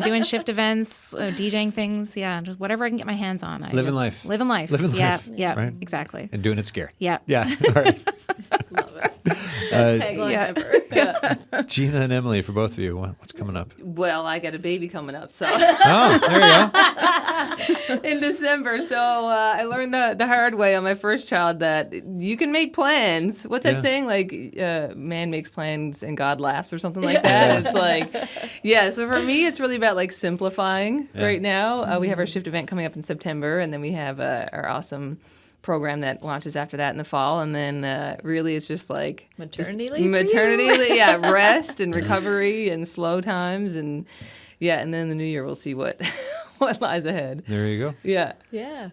doing shift events, DJing things, just whatever I can get my hands on. Living life. Living life. Yeah, right? Exactly. And doing it scared. Yeah. Yeah. All right. Love it. Best tagline ever. Gina and Emily, for both of you, what's coming up? Well, I got a baby coming up, so Oh, there you go. in December. So I learned the hard way on my first child that you can make plans. What's that saying? Like, man makes plans and God laughs, or something like that. It's like, so for me, it's really about like simplifying right now. We have our shift event coming up in September, and then we have our awesome program that launches after that in the fall, and then really it's just like maternity leave, rest and recovery and slow times, and and then the new year we'll see what lies ahead. There you go. Yeah.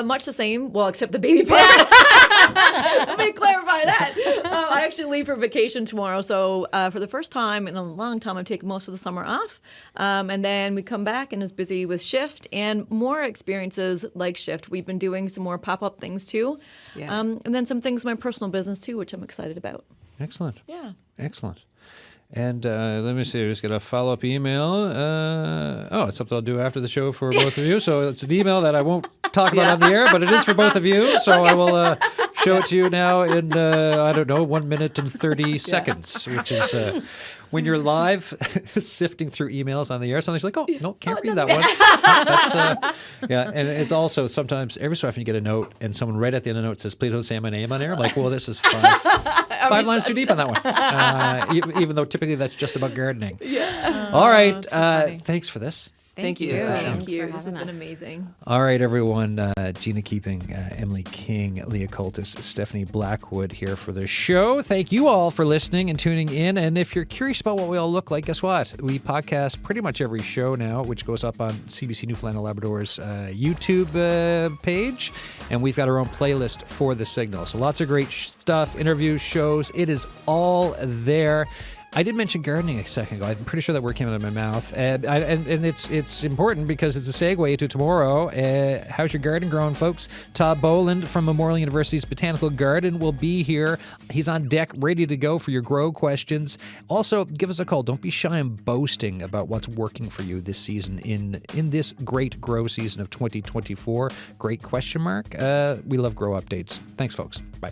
Much the same. Well, except the baby part. Let me clarify that. I actually leave for vacation tomorrow. So for the first time in a long time, I've taken most of the summer off. And then we come back and it's busy with shift and more experiences like shift. We've been doing some more pop-up things too. Yeah. And then some things in my personal business too, which I'm excited about. Excellent. Yeah. Excellent. And let me see, I just got a follow-up email. It's something I'll do after the show for both of you. So it's an email that I won't talk about on the air, but it is for both of you. So I will show it to you now in, 1 minute and 30 seconds, which is when you're live sifting through emails on the air. Somebody's like, can't read that one. That's, and it's also sometimes, every so often you get a note, and someone right at the end of the note says, please don't say my name on air. I'm like, well, this is five lines too deep on that one. Even though typically that's just about gardening. Yeah. All right. Thanks for this. Thank you. Thank you. This has been amazing. All right, everyone. Gina Keeping, Emily King, Leah Coltis, Stephanie Blackwood here for the show. Thank you all for listening and tuning in. And if you're curious about what we all look like, guess what? We podcast pretty much every show now, which goes up on CBC Newfoundland and Labrador's YouTube page. And we've got our own playlist for The Signal. So lots of great stuff, interviews, shows. It is all there. I did mention gardening a second ago. I'm pretty sure that word came out of my mouth. And it's important because it's a segue into tomorrow. How's your garden growing, folks? Todd Boland from Memorial University's Botanical Garden will be here. He's on deck, ready to go for your grow questions. Also, give us a call. Don't be shy in boasting about what's working for you this season in this great grow season of 2024. Great question mark. We love grow updates. Thanks, folks. Bye.